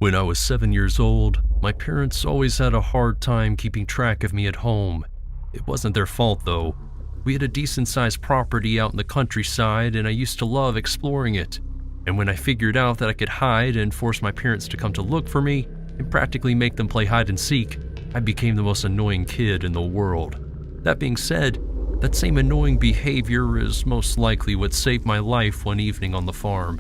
When I was 7 years old, my parents always had a hard time keeping track of me at home. It wasn't their fault though. We had a decent-sized property out in the countryside and I used to love exploring it. And when I figured out that I could hide and force my parents to come to look for me and practically make them play hide and seek, I became the most annoying kid in the world. That being said, that same annoying behavior is most likely what saved my life one evening on the farm.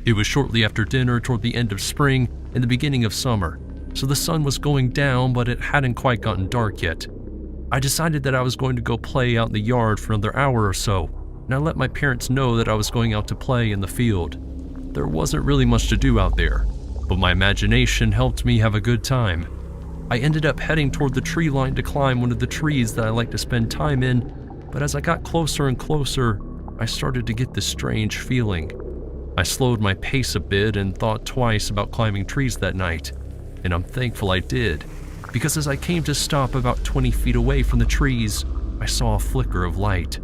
It was shortly after dinner toward the end of spring and the beginning of summer, so the sun was going down but it hadn't quite gotten dark yet. I decided that I was going to go play out in the yard for another hour or so, and I let my parents know that I was going out to play in the field. There wasn't really much to do out there, but my imagination helped me have a good time. I ended up heading toward the tree line to climb one of the trees that I like to spend time in, but as I got closer and closer, I started to get this strange feeling. I slowed my pace a bit and thought twice about climbing trees that night, and I'm thankful I did, because as I came to stop about 20 feet away from the trees, I saw a flicker of light.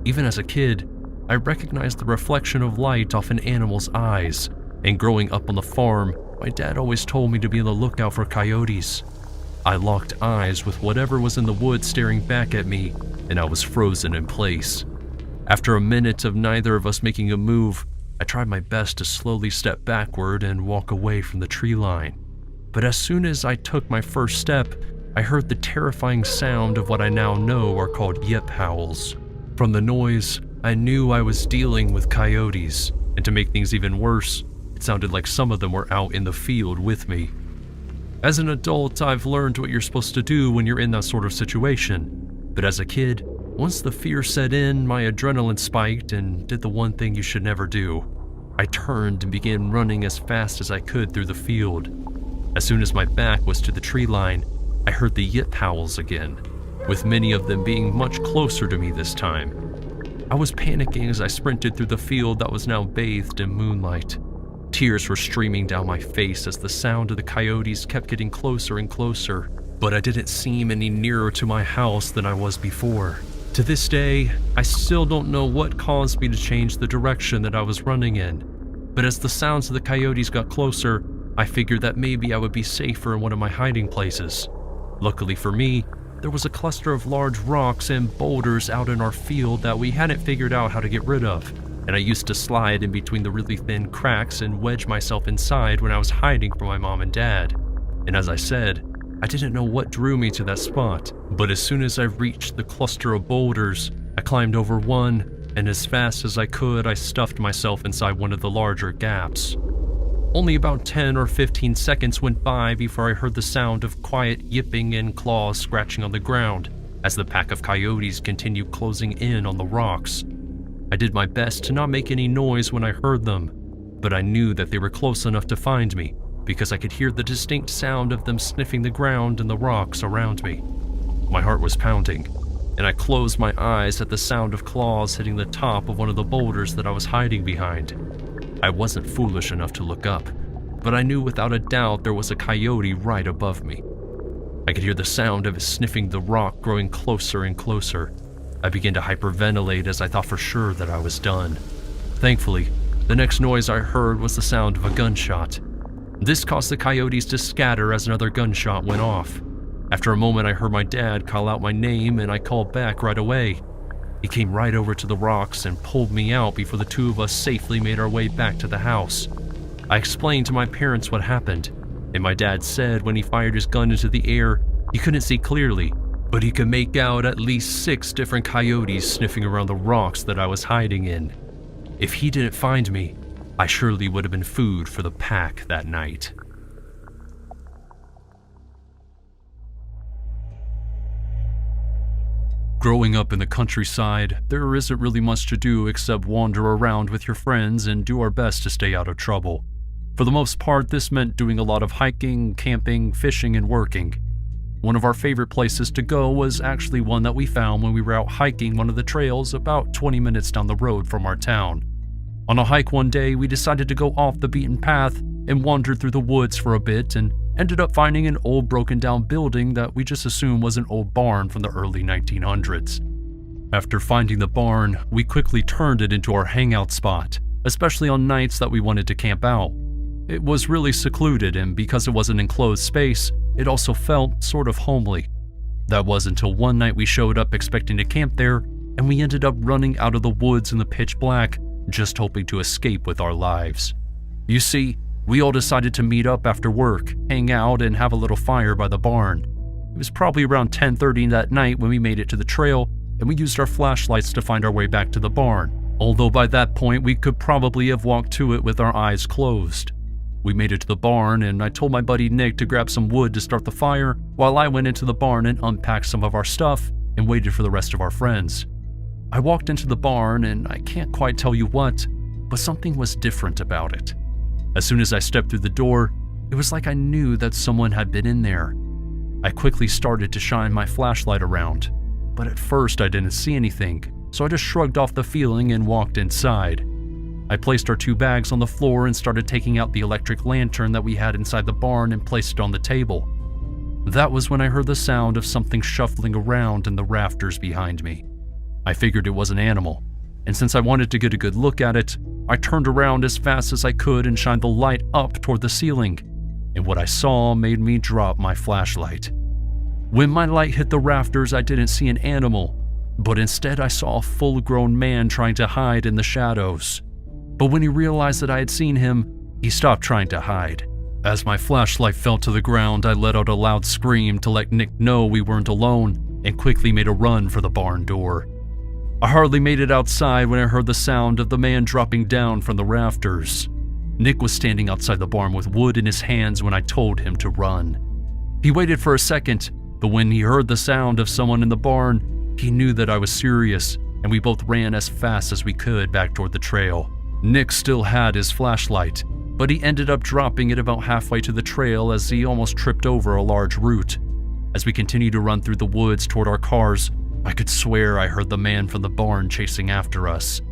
Even as a kid, I recognized the reflection of light off an animal's eyes, and growing up on the farm, my dad always told me to be on the lookout for coyotes. I locked eyes with whatever was in the woods staring back at me, and I was frozen in place. After a minute of neither of us making a move, I tried my best to slowly step backward and walk away from the tree line. But as soon as I took my first step, I heard the terrifying sound of what I now know are called yip howls. From the noise, I knew I was dealing with coyotes, and to make things even worse, it sounded like some of them were out in the field with me. As an adult, I've learned what you're supposed to do when you're in that sort of situation, but as a kid, once the fear set in, my adrenaline spiked and did the one thing you should never do. I turned and began running as fast as I could through the field. As soon as my back was to the tree line, I heard the yip howls again, with many of them being much closer to me this time. I was panicking as I sprinted through the field that was now bathed in moonlight. Tears were streaming down my face as the sound of the coyotes kept getting closer and closer, but I didn't seem any nearer to my house than I was before. To this day, I still don't know what caused me to change the direction that I was running in, but as the sounds of the coyotes got closer, I figured that maybe I would be safer in one of my hiding places. Luckily for me, there was a cluster of large rocks and boulders out in our field that we hadn't figured out how to get rid of, and I used to slide in between the really thin cracks and wedge myself inside when I was hiding from my mom and dad. And as I said, I didn't know what drew me to that spot, but as soon as I reached the cluster of boulders, I climbed over one, and as fast as I could, I stuffed myself inside one of the larger gaps. Only about 10 or 15 seconds went by before I heard the sound of quiet yipping and claws scratching on the ground as the pack of coyotes continued closing in on the rocks. I did my best to not make any noise when I heard them, but I knew that they were close enough to find me because I could hear the distinct sound of them sniffing the ground and the rocks around me. My heart was pounding, and I closed my eyes at the sound of claws hitting the top of one of the boulders that I was hiding behind. I wasn't foolish enough to look up, but I knew without a doubt there was a coyote right above me. I could hear the sound of it sniffing the rock growing closer and closer. I began to hyperventilate as I thought for sure that I was done. Thankfully, the next noise I heard was the sound of a gunshot. This caused the coyotes to scatter as another gunshot went off. After a moment, I heard my dad call out my name and I called back right away. He came right over to the rocks and pulled me out before the two of us safely made our way back to the house. I explained to my parents what happened, and my dad said when he fired his gun into the air, he couldn't see clearly, but he could make out at least 6 different coyotes sniffing around the rocks that I was hiding in. If he didn't find me, I surely would have been food for the pack that night. Growing up in the countryside, there isn't really much to do except wander around with your friends and do our best to stay out of trouble. For the most part, this meant doing a lot of hiking, camping, fishing, and working. One of our favorite places to go was actually one that we found when we were out hiking one of the trails about 20 minutes down the road from our town. On a hike one day, we decided to go off the beaten path and wandered through the woods for a bit and ended up finding an old broken down building that we just assumed was an old barn from the early 1900s. After finding the barn, we quickly turned it into our hangout spot, especially on nights that we wanted to camp out. It was really secluded, and because it was an enclosed space, it also felt sort of homely. That was until one night we showed up expecting to camp there, and we ended up running out of the woods in the pitch black, just hoping to escape with our lives. You see, we all decided to meet up after work, hang out, and have a little fire by the barn. It was probably around 10:30 that night when we made it to the trail, and we used our flashlights to find our way back to the barn, although by that point we could probably have walked to it with our eyes closed. We made it to the barn, and I told my buddy Nick to grab some wood to start the fire while I went into the barn and unpacked some of our stuff and waited for the rest of our friends. I walked into the barn, and I can't quite tell you what, but something was different about it. As soon as I stepped through the door, it was like I knew that someone had been in there. I quickly started to shine my flashlight around, but at first I didn't see anything, so I just shrugged off the feeling and walked inside. I placed our 2 bags on the floor and started taking out the electric lantern that we had inside the barn and placed it on the table. That was when I heard the sound of something shuffling around in the rafters behind me. I figured it was an animal, and since I wanted to get a good look at it, I turned around as fast as I could and shined the light up toward the ceiling, and what I saw made me drop my flashlight. When my light hit the rafters, I didn't see an animal, but instead I saw a full-grown man trying to hide in the shadows. But when he realized that I had seen him, he stopped trying to hide. As my flashlight fell to the ground, I let out a loud scream to let Nick know we weren't alone and quickly made a run for the barn door. I hardly made it outside when I heard the sound of the man dropping down from the rafters. Nick was standing outside the barn with wood in his hands when I told him to run. He waited for a second, but when he heard the sound of someone in the barn, he knew that I was serious, and we both ran as fast as we could back toward the trail. Nick still had his flashlight, but he ended up dropping it about halfway to the trail as he almost tripped over a large root. As we continued to run through the woods toward our cars, I could swear I heard the man from the barn chasing after us.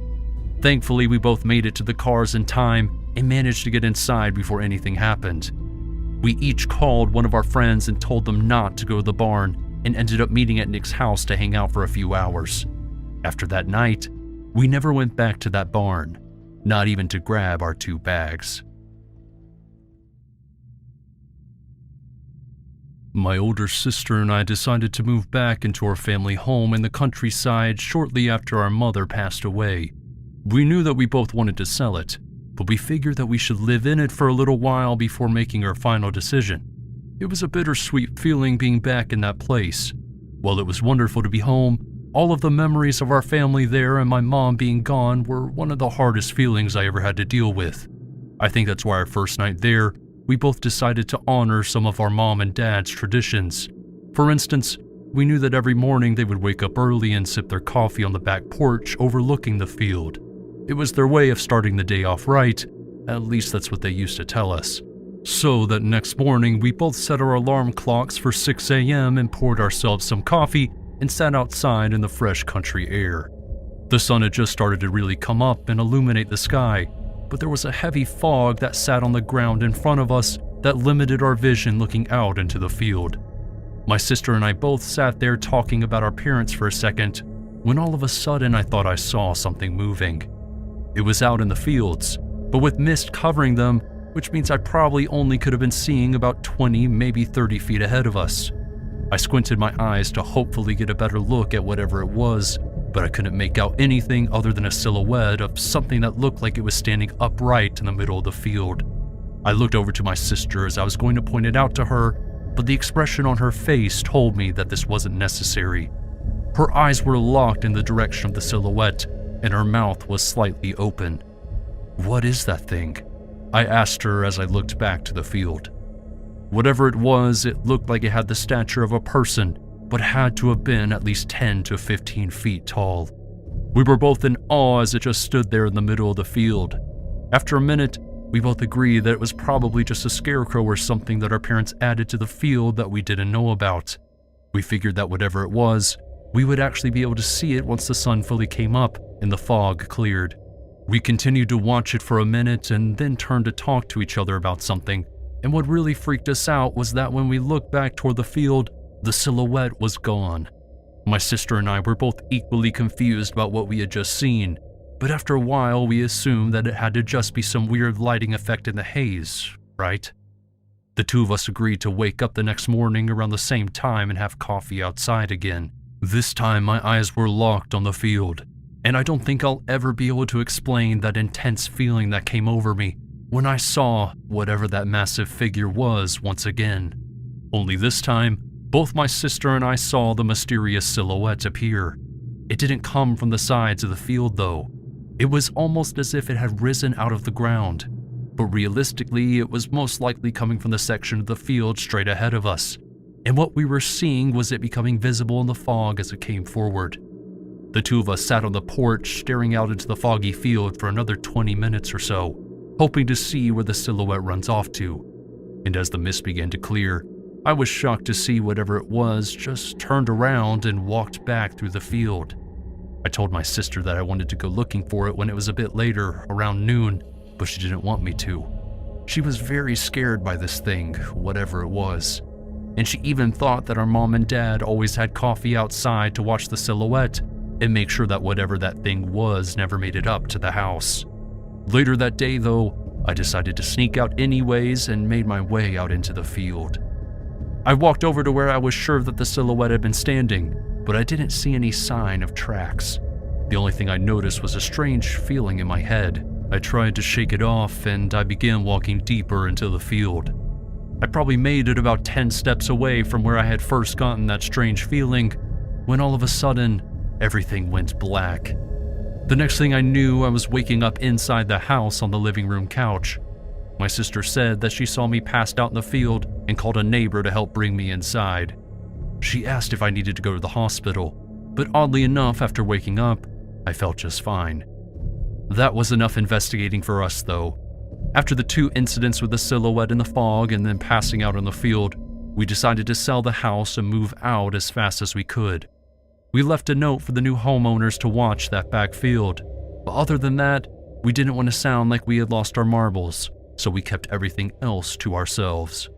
Thankfully, we both made it to the cars in time and managed to get inside before anything happened. We each called one of our friends and told them not to go to the barn and ended up meeting at Nick's house to hang out for a few hours. After that night, we never went back to that barn. Not even to grab our 2 bags. My older sister and I decided to move back into our family home in the countryside shortly after our mother passed away. We knew that we both wanted to sell it, but we figured that we should live in it for a little while before making our final decision. It was a bittersweet feeling being back in that place. While it was wonderful to be home, all of the memories of our family there and my mom being gone were one of the hardest feelings I ever had to deal with. I think that's why our first night there, we both decided to honor some of our mom and dad's traditions. For instance, we knew that every morning they would wake up early and sip their coffee on the back porch overlooking the field. It was their way of starting the day off right, at least that's what they used to tell us. So that next morning, we both set our alarm clocks for 6 a.m. and poured ourselves some coffee and sat outside in the fresh country air. The sun had just started to really come up and illuminate the sky, but there was a heavy fog that sat on the ground in front of us that limited our vision looking out into the field. My sister and I both sat there talking about our parents for a second, when all of a sudden I thought I saw something moving. It was out in the fields, but with mist covering them, which means I probably only could have been seeing about 20, maybe 30 feet ahead of us. I squinted my eyes to hopefully get a better look at whatever it was, but I couldn't make out anything other than a silhouette of something that looked like it was standing upright in the middle of the field. I looked over to my sister as I was going to point it out to her, but the expression on her face told me that this wasn't necessary. Her eyes were locked in the direction of the silhouette, and her mouth was slightly open. "What is that thing?" I asked her as I looked back to the field. Whatever it was, it looked like it had the stature of a person, but had to have been at least 10 to 15 feet tall. We were both in awe as it just stood there in the middle of the field. After a minute, we both agreed that it was probably just a scarecrow or something that our parents added to the field that we didn't know about. We figured that whatever it was, we would actually be able to see it once the sun fully came up and the fog cleared. We continued to watch it for a minute and then turned to talk to each other about something. And what really freaked us out was that when we looked back toward the field, the silhouette was gone. My sister and I were both equally confused about what we had just seen, but after a while we assumed that it had to just be some weird lighting effect in the haze, right? The two of us agreed to wake up the next morning around the same time and have coffee outside again. This time my eyes were locked on the field, and I don't think I'll ever be able to explain that intense feeling that came over me when I saw whatever that massive figure was once again. Only this time, both my sister and I saw the mysterious silhouette appear. It didn't come from the sides of the field though. It was almost as if it had risen out of the ground, but realistically it was most likely coming from the section of the field straight ahead of us, and what we were seeing was it becoming visible in the fog as it came forward. The two of us sat on the porch staring out into the foggy field for another 20 minutes or so, hoping to see where the silhouette runs off to. And as the mist began to clear, I was shocked to see whatever it was just turned around and walked back through the field. I told my sister that I wanted to go looking for it when it was a bit later, around noon, but she didn't want me to. She was very scared by this thing, whatever it was. And she even thought that our mom and dad always had coffee outside to watch the silhouette and make sure that whatever that thing was never made it up to the house. Later that day though, I decided to sneak out anyways and made my way out into the field. I walked over to where I was sure that the silhouette had been standing, but I didn't see any sign of tracks. The only thing I noticed was a strange feeling in my head. I tried to shake it off and I began walking deeper into the field. I probably made it about 10 steps away from where I had first gotten that strange feeling, when all of a sudden, everything went black. The next thing I knew, I was waking up inside the house on the living room couch. My sister said that she saw me passed out in the field and called a neighbor to help bring me inside. She asked if I needed to go to the hospital, but oddly enough, after waking up, I felt just fine. That was enough investigating for us though. After the 2 incidents with the silhouette in the fog and then passing out on the field, we decided to sell the house and move out as fast as we could. We left a note for the new homeowners to watch that back field, but other than that, we didn't want to sound like we had lost our marbles, so we kept everything else to ourselves.